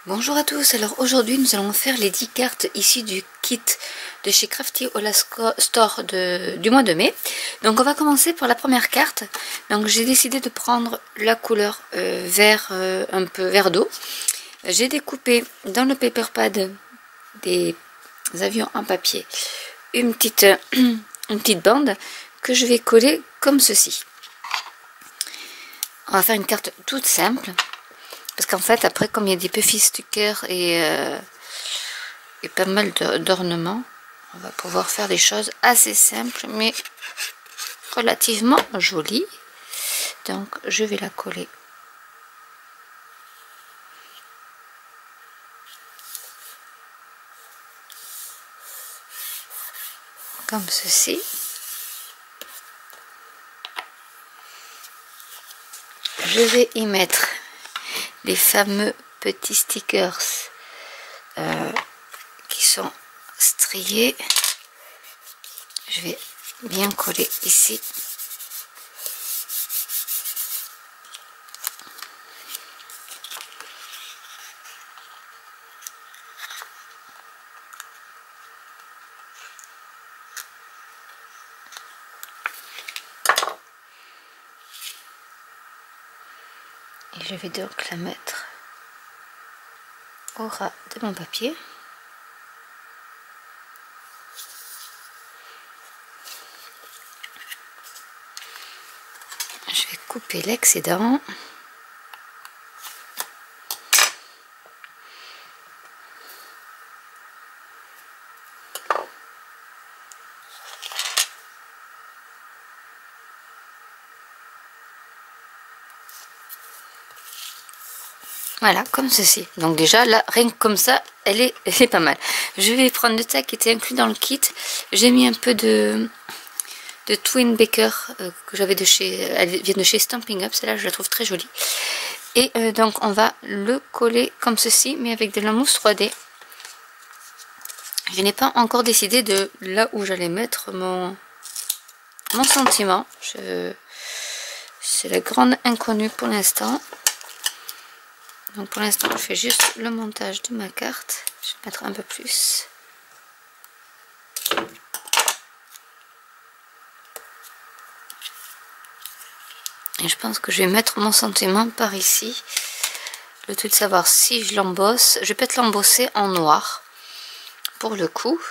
Bonjour à tous, alors aujourd'hui nous allons faire les 10 cartes ici du kit de chez Crafty Hola Store du mois de mai. Donc on va commencer par la première carte. Donc j'ai décidé de prendre la couleur vert, un peu vert d'eau. J'ai découpé dans le paper pad des avions en papier une petite bande que je vais coller comme ceci. On va faire une carte toute simple. Parce qu'en fait, après, comme il y a des puffy stickers et pas mal d'ornements, on va pouvoir faire des choses assez simples, mais relativement jolies. Donc, je vais la coller. Comme ceci. Je vais y mettre les fameux petits stickers qui sont striés. Je vais bien coller ici. Et je vais donc la mettre au ras de mon papier. Je vais couper l'excédent. Voilà, comme ceci. Donc déjà, là, rien que comme ça, elle est pas mal. Je vais prendre le tac qui était inclus dans le kit. J'ai mis un peu de Twin Baker que j'avais de chez... Elle vient de chez Stampin' Up. Celle-là, je la trouve très jolie. Et donc, on va le coller comme ceci, mais avec de la mousse 3D. Je n'ai pas encore décidé de là où j'allais mettre mon sentiment. C'est la grande inconnue pour l'instant. Donc pour l'instant, je fais juste le montage de ma carte. Je vais mettre un peu plus. Et je pense que je vais mettre mon sentiment par ici. Le tout de savoir si je l'embosse. Je vais peut-être l'embosser en noir pour le coup.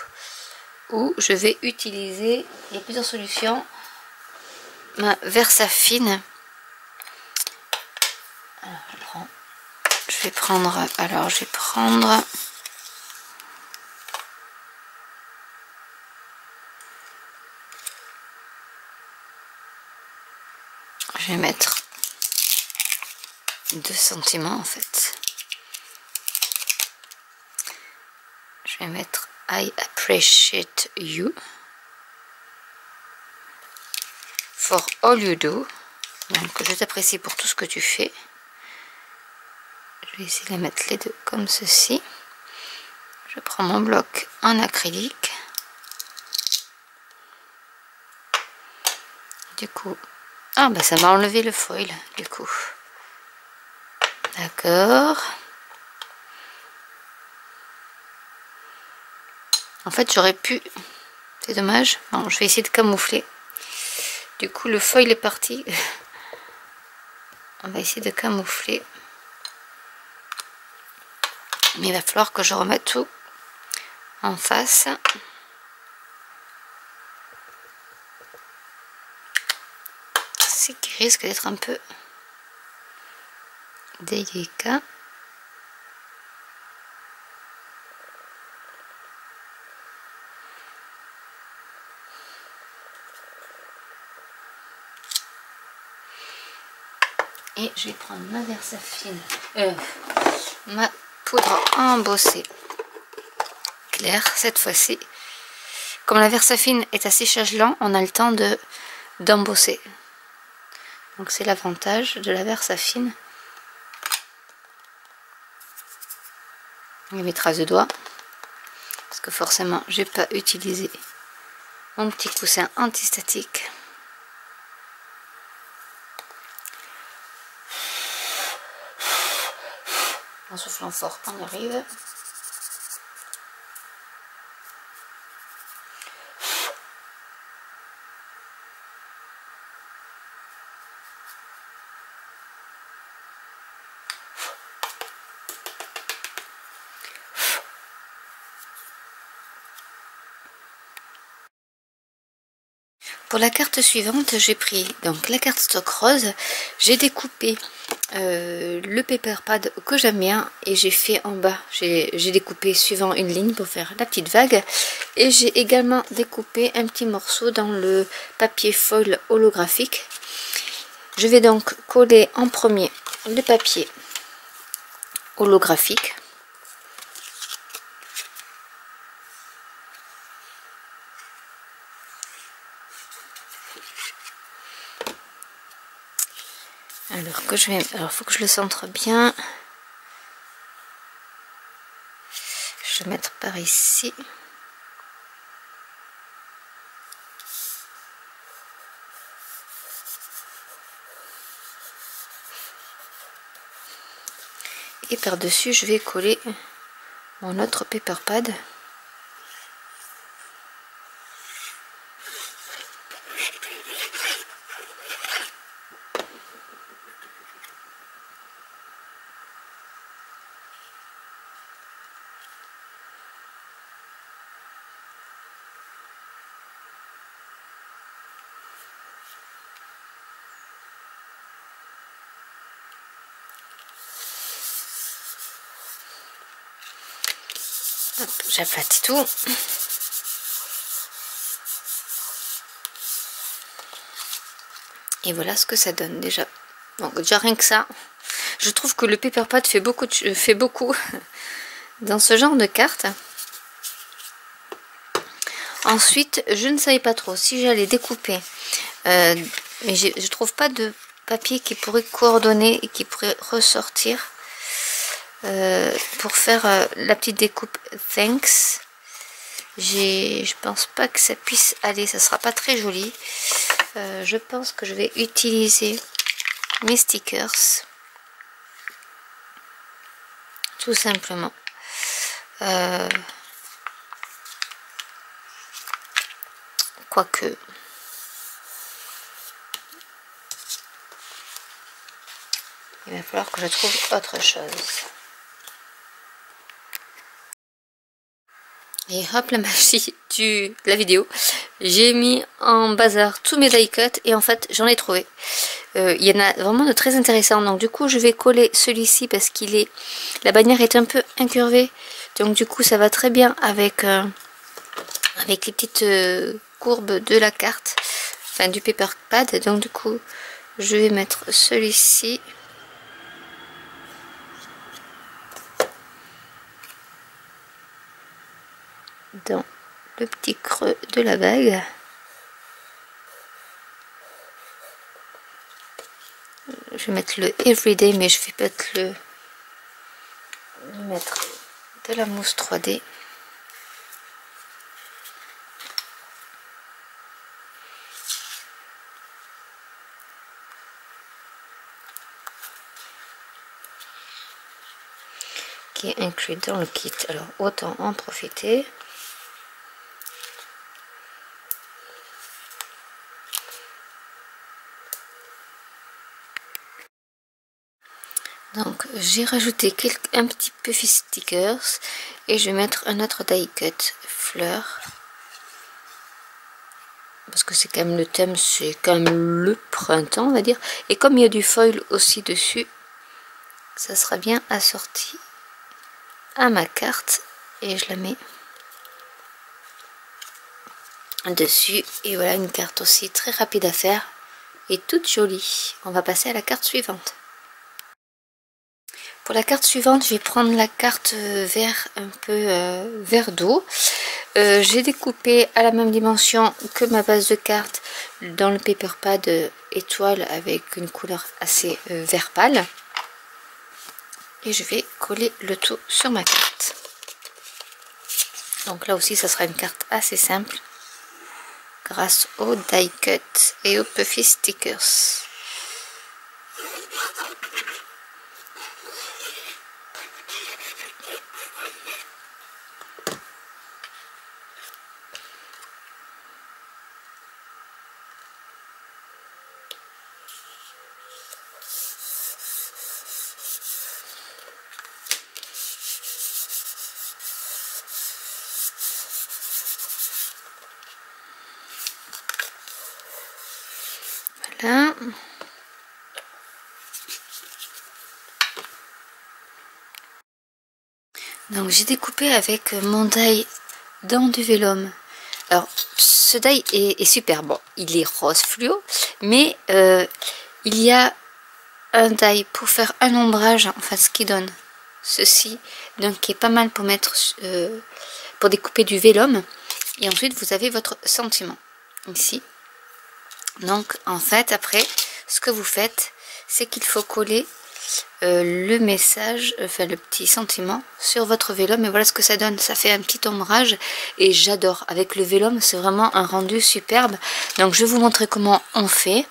Ou je vais utiliser, il y a plusieurs solutions, ma Versafine. Alors je vais prendre, je vais mettre 2 sentiments en fait. Je vais mettre I appreciate you for all you do. Donc je t'apprécie pour tout ce que tu fais. Je vais essayer de les mettre les deux comme ceci. Je prends mon bloc en acrylique. Du coup, ah bah ça m'a enlevé le foil du coup. D'accord. En fait j'aurais pu, c'est dommage. Bon, je vais essayer de camoufler. Du coup le foil est parti. On va essayer de camoufler. Mais il va falloir que je remette tout en face. C'est qui risque d'être un peu délicat. Et je vais prendre ma Versafine, ma poudre embossée claire cette fois-ci. Comme la Versafine est à séchage lent, on a le temps d'embosser. Donc c'est l'avantage de la Versafine. Il y a mes traces de doigts. Parce que forcément, je n'ai pas utilisé mon petit coussin antistatique. En soufflant fort, on y arrive. Pour la carte suivante, j'ai pris donc la carte stock rose, j'ai découpé le paper pad que j'aime bien et j'ai fait en bas, j'ai découpé suivant une ligne pour faire la petite vague, et j'ai également découpé un petit morceau dans le papier foil holographique. Je vais donc coller en premier le papier holographique. Alors faut que je le centre bien. Je vais mettre par ici. Et par dessus je vais coller mon autre paper pad. J'aplatis tout. Et voilà ce que ça donne déjà. Donc déjà rien que ça, je trouve que le paper pad fait beaucoup dans ce genre de carte. Ensuite, je ne savais pas trop si j'allais découper, mais je trouve pas de papier qui pourrait coordonner et qui pourrait ressortir pour faire la petite découpe Thanks. Je pense pas que ça puisse aller, ça sera pas très joli. Je pense que je vais utiliser mes stickers, tout simplement. Quoique il va falloir que je trouve autre chose. Et hop, la magie de la vidéo. J'ai mis en bazar tous mes die cuts et en fait j'en ai trouvé. Il y en a vraiment de très intéressants. Donc du coup je vais coller celui-ci parce qu'il est, la bannière est un peu incurvée. Donc du coup ça va très bien avec les petites courbes de la carte, enfin du paper pad. Donc du coup je vais mettre celui-ci. Dans le petit creux de la bague. Je vais mettre le Everyday, mais je vais peut-être mettre de la mousse 3D. Qui est inclus dans le kit. Alors autant en profiter. Donc j'ai rajouté un petit peu stickers et je vais mettre un autre die cut fleur parce que c'est quand même le thème, c'est quand même le printemps on va dire, et comme il y a du foil aussi dessus, ça sera bien assorti à ma carte et je la mets dessus. Et voilà une carte aussi très rapide à faire et toute jolie. On va passer à la carte suivante. Pour la carte suivante, je vais prendre la carte vert, un peu vert d'eau. J'ai découpé à la même dimension que ma base de carte dans le paper pad étoile avec une couleur assez vert pâle. Et je vais coller le tout sur ma carte. Donc là aussi, ça sera une carte assez simple grâce au die cut et aux puffy stickers. Voilà. Donc j'ai découpé avec mon die dans du vélum. Alors ce die est super bon, il est rose fluo, mais il y a un die pour faire un ombrage, enfin ce qui donne ceci, donc qui est pas mal pour mettre pour découper du vélum. Et ensuite vous avez votre sentiment ici. Donc en fait après ce que vous faites, c'est qu'il faut coller le message, enfin le petit sentiment sur votre vélum, et voilà ce que ça donne. Ça fait un petit ombrage et j'adore. Avec le vélum c'est vraiment un rendu superbe. Donc je vais vous montrer comment on fait.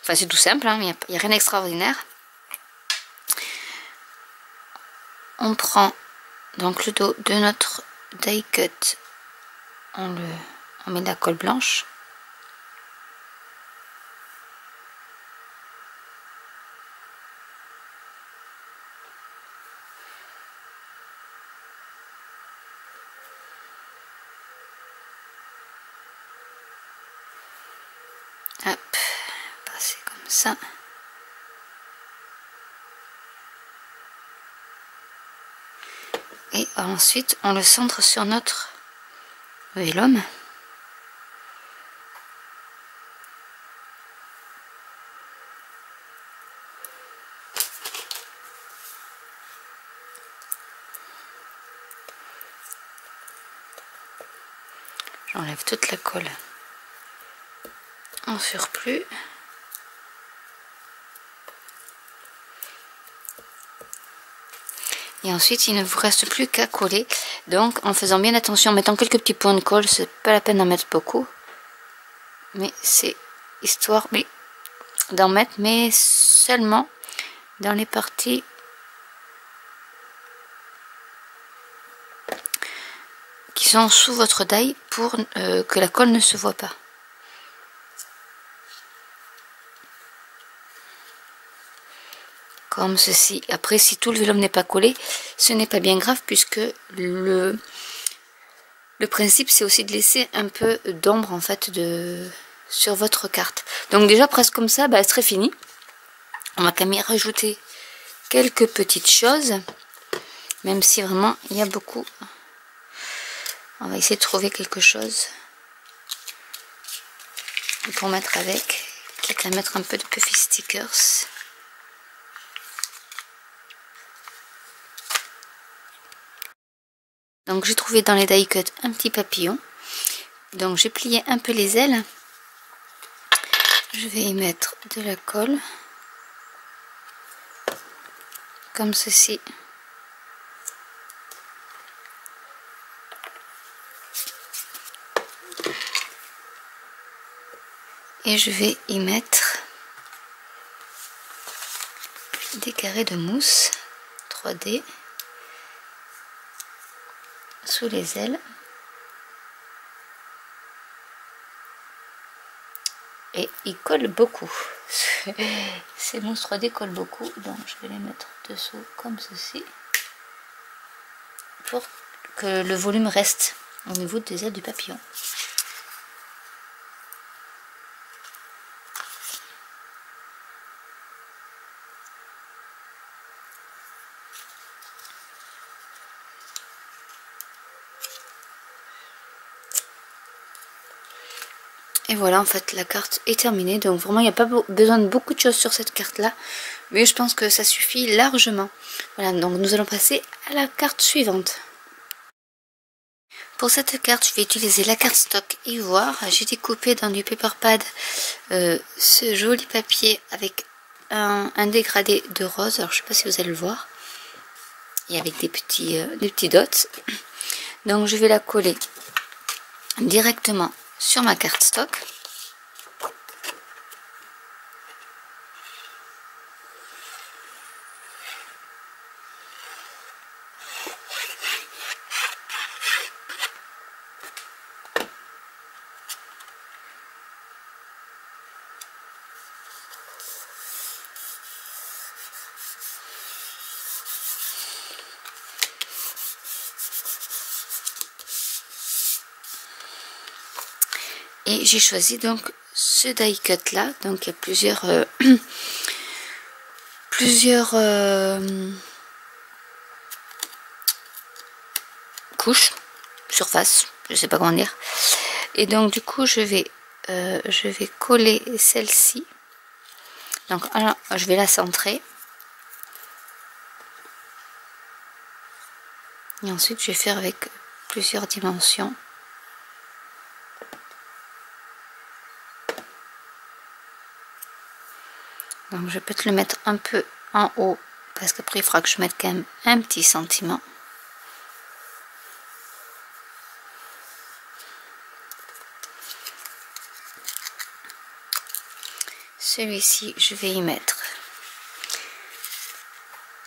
Enfin c'est tout simple, hein, il n'y a rien d'extraordinaire. On prend donc le dos de notre die cut, on met de la colle blanche. Hop, passer comme ça. Et ensuite on le centre sur notre vélum. J'enlève toute la colle en surplus. Et ensuite, il ne vous reste plus qu'à coller. Donc, en faisant bien attention, en mettant quelques petits points de colle, c'est pas la peine d'en mettre beaucoup. Mais c'est histoire d'en mettre, mais seulement dans les parties qui sont sous votre die pour que la colle ne se voit pas. Comme ceci. Après, si tout le vélum n'est pas collé, ce n'est pas bien grave, puisque le principe c'est aussi de laisser un peu d'ombre en fait sur votre carte. Donc déjà presque comme ça, bah, elle serait finie. On va quand même y rajouter quelques petites choses, même si vraiment il y a beaucoup. On va essayer de trouver quelque chose pour mettre avec, quitte à mettre un peu de puffy stickers. Donc j'ai trouvé dans les die cut un petit papillon. Donc j'ai plié un peu les ailes. Je vais y mettre de la colle. Comme ceci. Et je vais y mettre des carrés de mousse 3D sous les ailes. Et il colle beaucoup. Ces mousses 3D collent beaucoup, donc je vais les mettre dessous comme ceci pour que le volume reste au niveau des ailes du papillon. Et voilà, en fait la carte est terminée. Donc vraiment il n'y a pas besoin de beaucoup de choses sur cette carte là, mais je pense que ça suffit largement. Voilà, donc nous allons passer à la carte suivante. Pour cette carte, je vais utiliser la carte stock ivoire. J'ai découpé dans du paper pad ce joli papier avec un dégradé de rose. Alors je ne sais pas si vous allez le voir, et avec des petits dots. Donc je vais la coller directement sur ma carte stock. Et j'ai choisi donc ce die cut là, donc il y a plusieurs couches, surface, je sais pas comment dire. Et donc du coup je vais coller celle-ci. Donc alors, je vais la centrer. Et ensuite je vais faire avec plusieurs dimensions. Donc je vais peut-être le mettre un peu en haut parce qu'après il faudra que je mette quand même un petit sentiment. Celui-ci, je vais y mettre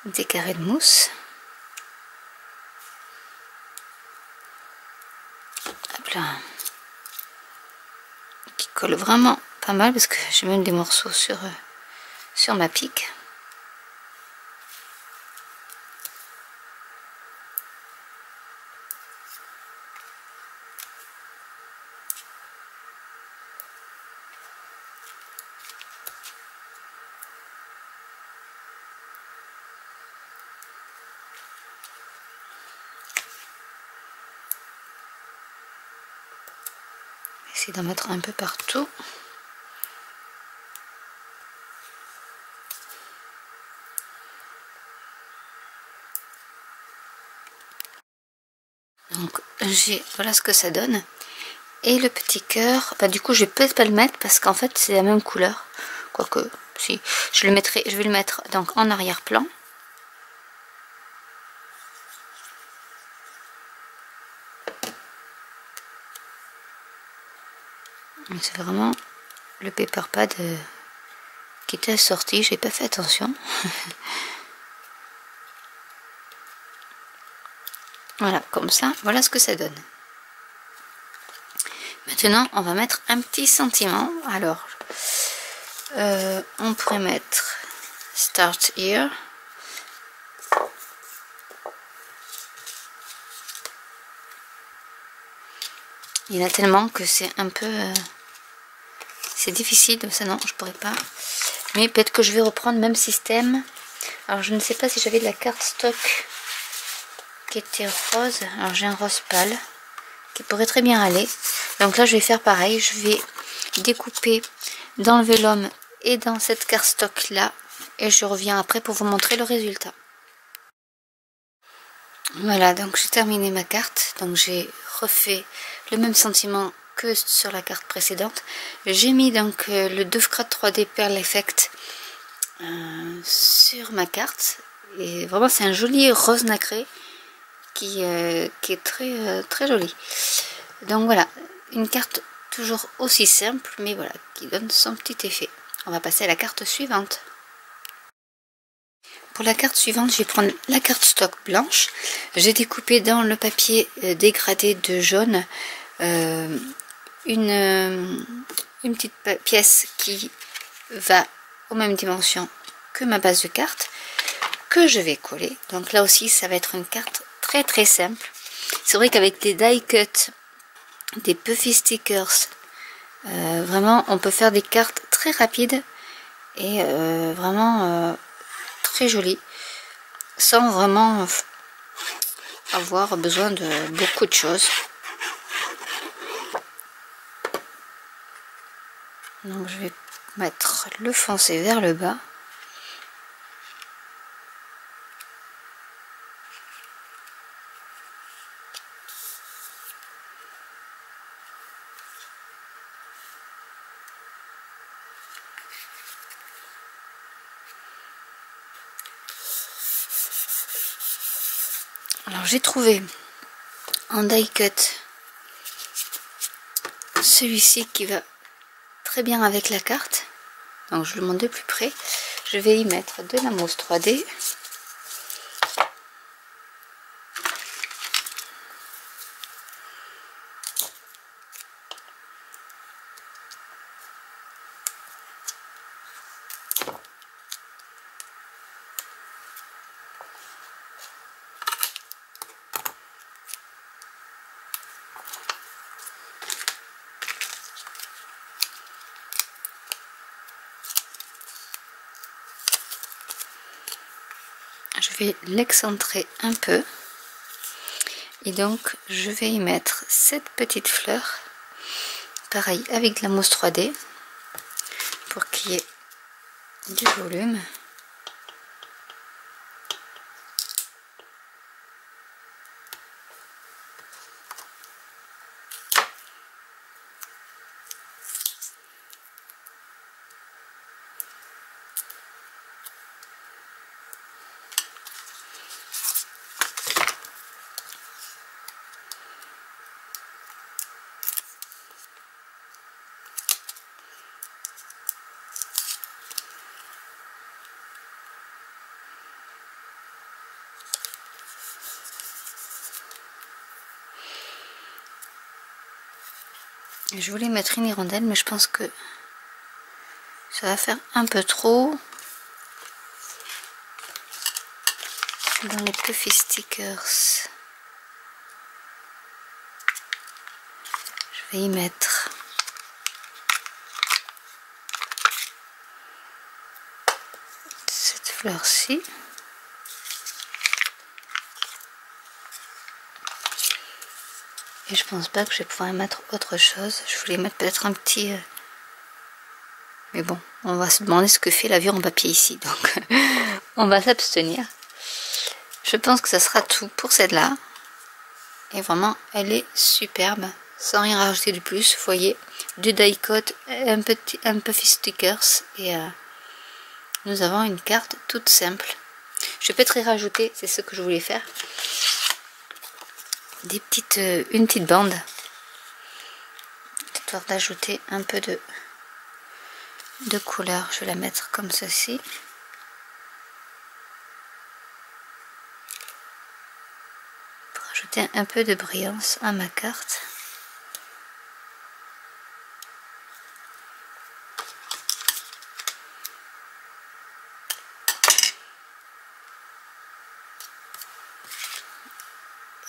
des carrés de mousse. Hop là. Qui colle vraiment pas mal parce que j'ai même des morceaux sur ma pique. Essayer d'en mettre un peu partout. Donc voilà ce que ça donne. Et le petit cœur, bah, du coup je vais peut-être pas le mettre parce qu'en fait c'est la même couleur. Quoique, si, je vais le mettre donc en arrière-plan. C'est vraiment le paper pad qui était assorti, j'ai pas fait attention. Voilà, comme ça, voilà ce que ça donne. Maintenant, on va mettre un petit sentiment. Alors, on pourrait mettre Start Here. Il y en a tellement que c'est un peu... c'est difficile, ça non, je pourrais pas. Mais peut-être que je vais reprendre le même système. Alors, je ne sais pas si j'avais de la carte stock qui était rose. Alors, j'ai un rose pâle qui pourrait très bien aller. Donc là, je vais faire pareil. Je vais découper dans le vélum et dans cette carte stock là. Et je reviens après pour vous montrer le résultat. Voilà, donc j'ai terminé ma carte. Donc j'ai refait le même sentiment que sur la carte précédente. J'ai mis donc le Dovecraft 3D Pearl Effect sur ma carte. Et vraiment, c'est un joli rose nacré qui est très joli. Donc voilà, une carte toujours aussi simple, mais voilà, qui donne son petit effet. On va passer à la carte suivante. Pour la carte suivante, je vais prendre la carte stock blanche. J'ai découpé dans le papier dégradé de jaune une petite pièce qui va aux mêmes dimensions que ma base de carte, que je vais coller. Donc là aussi, ça va être une carte très simple. C'est vrai qu'avec des die cut, des puffy stickers, vraiment, on peut faire des cartes très rapides et vraiment... très joli sans vraiment avoir besoin de beaucoup de choses. Donc je vais mettre le foncé vers le bas. Alors j'ai trouvé en die cut celui-ci qui va très bien avec la carte. Donc je le montre de plus près. Je vais y mettre de la mousse 3D. Je vais l'excentrer un peu et donc je vais y mettre cette petite fleur, pareil avec de la mousse 3D pour qu'il y ait du volume. Je voulais mettre une hirondelle, mais je pense que ça va faire un peu trop dans les puffy stickers. Je vais y mettre cette fleur-ci. Et je pense pas que je vais pouvoir mettre autre chose. Je voulais mettre peut-être un petit... Mais bon, on va se demander ce que fait l'avion en papier ici. Donc, on va s'abstenir. Je pense que ça sera tout pour celle-là. Et vraiment, elle est superbe. Sans rien rajouter de plus. Vous voyez, du die-cut, un puffy stickers. Et nous avons une carte toute simple. Je vais peut-être y rajouter, c'est ce que je voulais faire. Une petite bande, histoire d'ajouter un peu de couleur. Je vais la mettre comme ceci. Pour ajouter un peu de brillance à ma carte.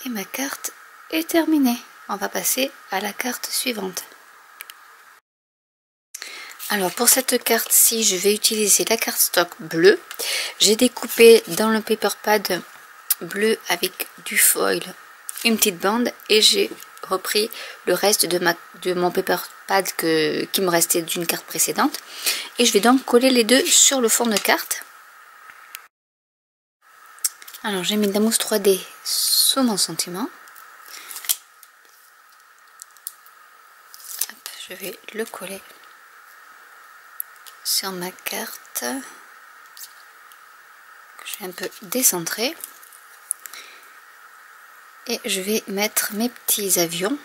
Et ma carte est terminée. On va passer à la carte suivante. Alors pour cette carte-ci, je vais utiliser la carte stock bleue. J'ai découpé dans le paper pad bleu avec du foil une petite bande et j'ai repris le reste de mon paper pad qui me restait d'une carte précédente. Et je vais donc coller les deux sur le fond de carte. Alors j'ai mis de la mousse 3D sous mon sentiment. Hop, je vais le coller sur ma carte. Je vais un peu décentrer. Et je vais mettre mes petits avions.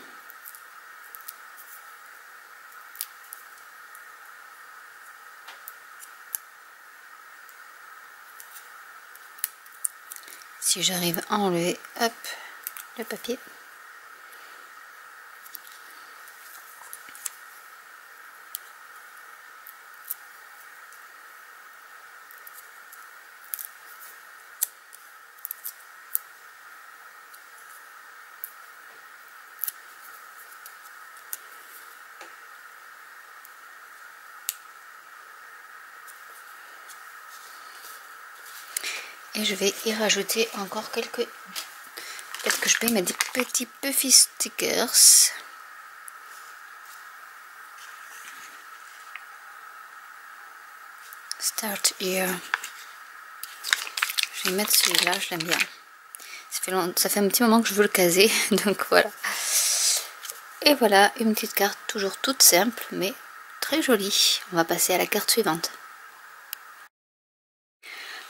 Si j'arrive à enlever, hop, le papier. Et je vais y rajouter encore quelques... Peut-être que je vais mettre des petits puffy stickers. Start here. Je vais mettre celui-là, je l'aime bien. Ça fait un petit moment que je veux le caser, donc voilà. Et voilà, une petite carte toujours toute simple, mais très jolie. On va passer à la carte suivante.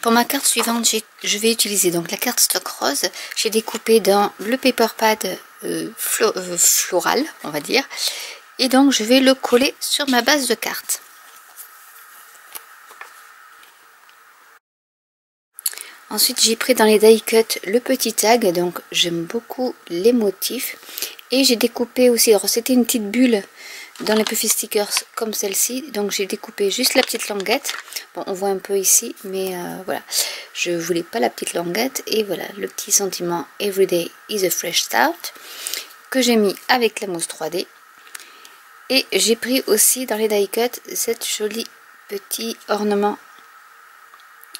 Pour ma carte suivante, je vais utiliser donc la carte stock rose. J'ai découpé dans le paper pad floral, on va dire. Et donc je vais le coller sur ma base de carte. Ensuite j'ai pris dans les die cut le petit tag, donc j'aime beaucoup les motifs. Et j'ai découpé aussi, alors c'était une petite bulle dans les puffy stickers comme celle-ci, donc j'ai découpé juste la petite languette. Bon, on voit un peu ici, mais voilà, je voulais pas la petite languette. Et voilà, le petit sentiment Everyday is a fresh start. que j'ai mis avec la mousse 3D. Et j'ai pris aussi dans les die cut cette jolie petit ornement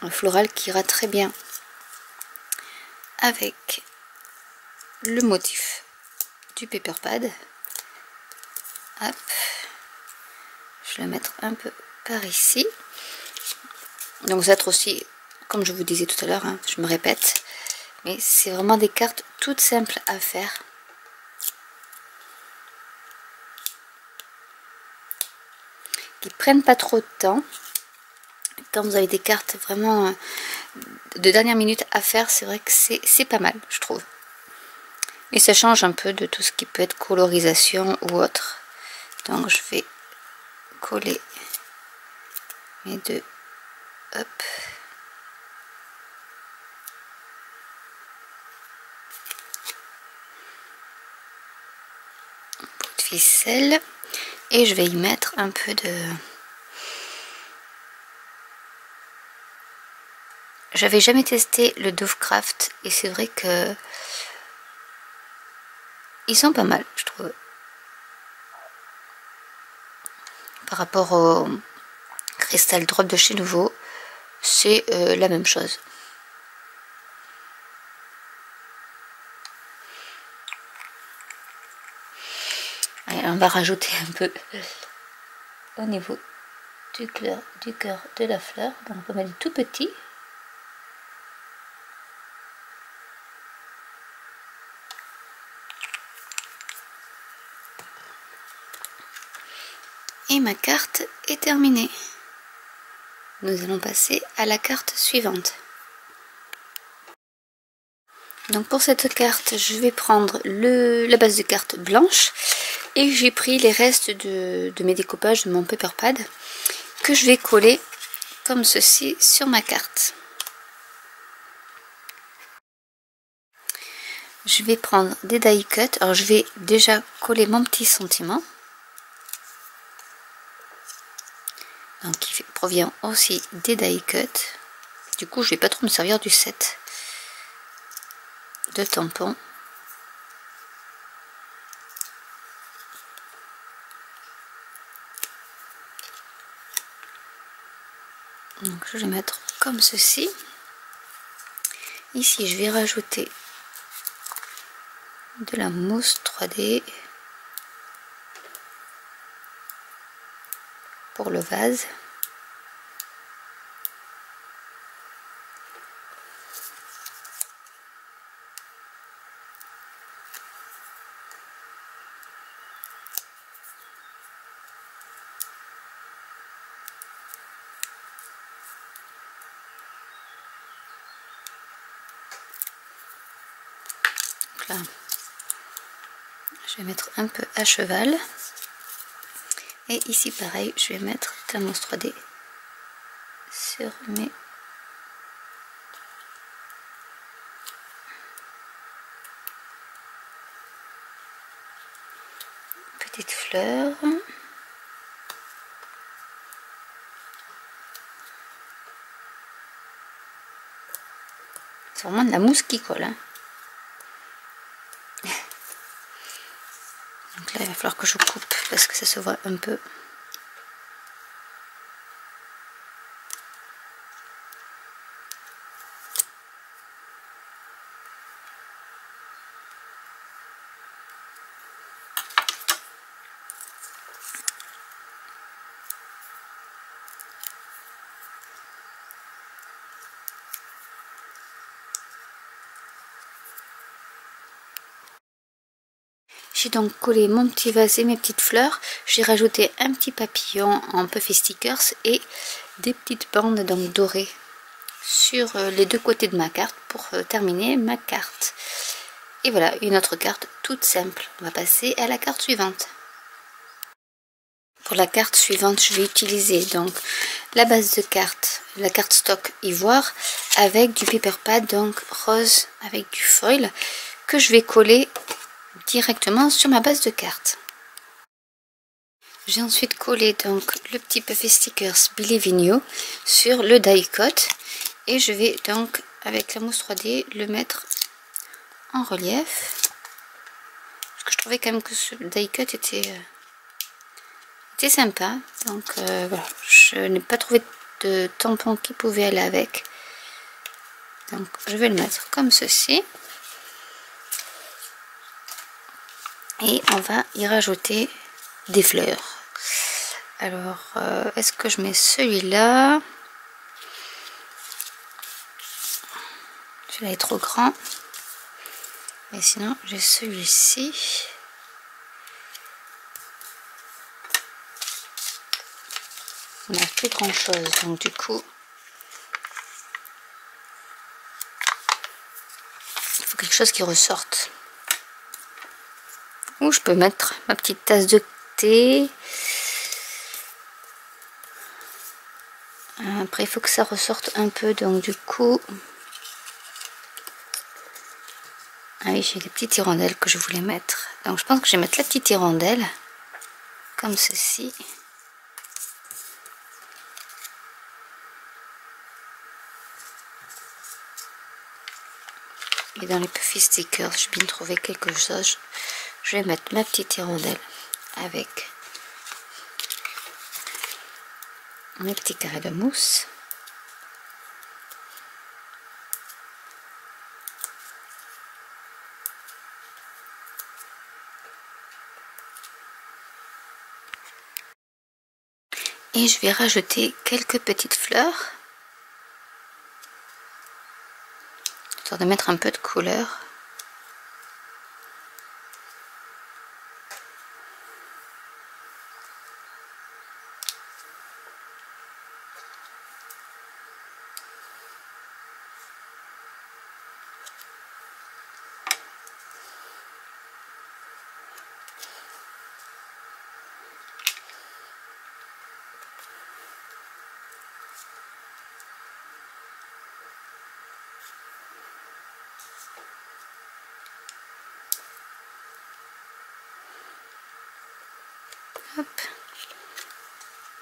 floral qui ira très bien avec le motif du paper pad. Hop, je vais le mettre un peu par ici. Donc ça va être aussi, comme je vous disais tout à l'heure, hein, je me répète, mais c'est vraiment des cartes toutes simples à faire. Qui prennent pas trop de temps. Quand vous avez des cartes vraiment de dernière minute à faire, c'est vrai que c'est pas mal, je trouve. Et ça change un peu de tout ce qui peut être colorisation ou autre. Donc je vais coller mes deux. Hop. Un bout de ficelle. Et je vais y mettre un peu de... J'avais jamais testé le Dovecraft et c'est vrai que ils sont pas mal, je trouve. Par rapport au Crystal Drop de chez Nouveau, c'est la même chose. Allez, on va rajouter un peu au niveau du cœur de la fleur. Donc on peut mettre tout petit. Et ma carte est terminée. Nous allons passer à la carte suivante. Donc pour cette carte, je vais prendre la base de carte blanche et j'ai pris les restes de mes découpages de mon paper pad que je vais coller comme ceci sur ma carte. Je vais prendre des die cut. Alors je vais déjà coller mon petit sentiment. Donc qui provient aussi des die cut. Du coup je vais pas trop me servir du set de tampons. Donc je vais mettre comme ceci. Ici je vais rajouter de la mousse 3D pour le vase. Là, je vais mettre un peu à cheval et ici pareil je vais mettre de la mousse 3D sur mes petites fleurs. C'est vraiment de la mousse qui colle, hein. Donc là il va falloir que je coupe parce que ça se voit un peu. J'ai donc collé mon petit vase et mes petites fleurs. J'ai rajouté un petit papillon en puffy stickers et des petites bandes donc dorées sur les deux côtés de ma carte pour terminer ma carte. Et voilà, une autre carte toute simple. On va passer à la carte suivante. Pour la carte suivante, je vais utiliser donc la base de carte, la carte stock ivoire avec du paper pad donc rose avec du foil que je vais coller directement sur ma base de carte. J'ai ensuite collé donc le petit puffy stickers Believe in You sur le die cut et je vais donc avec la mousse 3D le mettre en relief. que je trouvais quand même que ce die cut était sympa. Donc voilà, je n'ai pas trouvé de tampon qui pouvait aller avec. Donc je vais le mettre comme ceci. Et on va y rajouter des fleurs. Alors, est-ce que je mets celui-là? Celui-là est trop grand. Mais sinon, j'ai celui-ci. On n'a plus grand chose, donc du coup, il faut quelque chose qui ressorte. Ou je peux mettre ma petite tasse de thé. Après, il faut que ça ressorte un peu, donc du coup... Ah oui, j'ai des petites hirondelles que je voulais mettre. Donc je pense que je vais mettre la petite hirondelle, comme ceci. Et dans les puffy stickers, j'ai bien trouvé quelque chose. Je vais mettre ma petite hirondelle avec mes petits carrés de mousse. Et je vais rajouter quelques petites fleurs. Histoire de mettre un peu de couleur. Hop.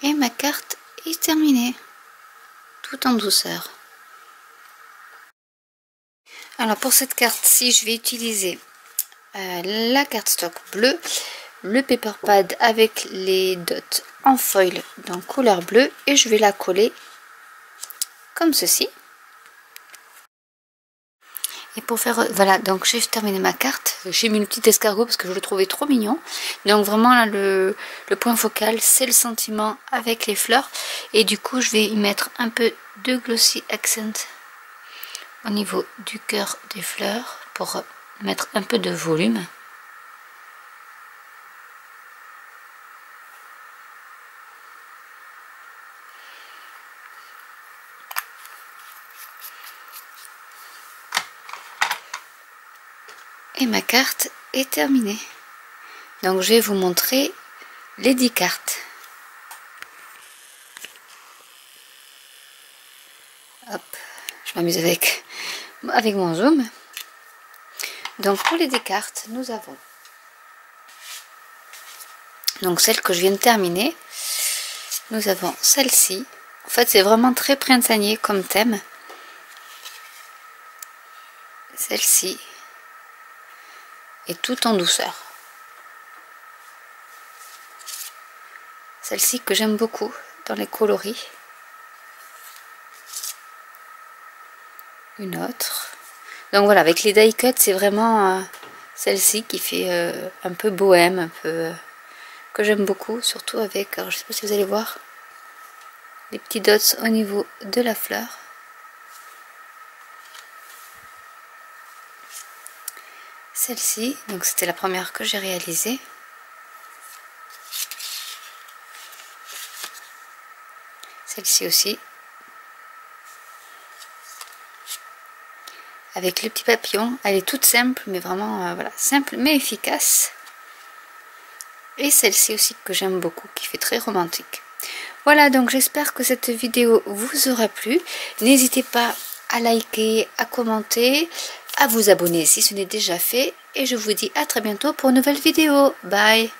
Et ma carte est terminée, tout en douceur. Alors pour cette carte-ci, je vais utiliser la carte stock bleue, le paper pad avec les dots en foil dans couleur bleue, et je vais la coller comme ceci. Et pour faire, voilà, donc j'ai terminé ma carte. J'ai mis une petite escargot parce que je le trouvais trop mignon. Donc vraiment là, le point focal, c'est le sentiment avec les fleurs. Et du coup, je vais y mettre un peu de glossy accent au niveau du cœur des fleurs pour mettre un peu de volume. Et ma carte est terminée. Donc je vais vous montrer les 10 cartes. Hop, je m'amuse avec mon zoom. Donc pour les 10 cartes, nous avons donc celle que je viens de terminer. Nous avons celle-ci. En fait, c'est vraiment très printanier comme thème. Celle-ci. Et tout en douceur. Celle-ci que j'aime beaucoup dans les coloris. Une autre. Donc voilà, avec les die cut, c'est vraiment celle-ci qui fait un peu bohème, un peu que j'aime beaucoup, surtout avec, alors je sais pas si vous allez voir, les petits dots au niveau de la fleur. Celle-ci, donc c'était la première que j'ai réalisée. Celle-ci aussi. Avec le petit papillon, elle est toute simple, mais vraiment, voilà, simple mais efficace. Et celle-ci aussi que j'aime beaucoup, qui fait très romantique. Voilà, donc j'espère que cette vidéo vous aura plu. N'hésitez pas à liker, à commenter, à vous abonner si ce n'est déjà fait. Et je vous dis à très bientôt pour une nouvelle vidéo. Bye!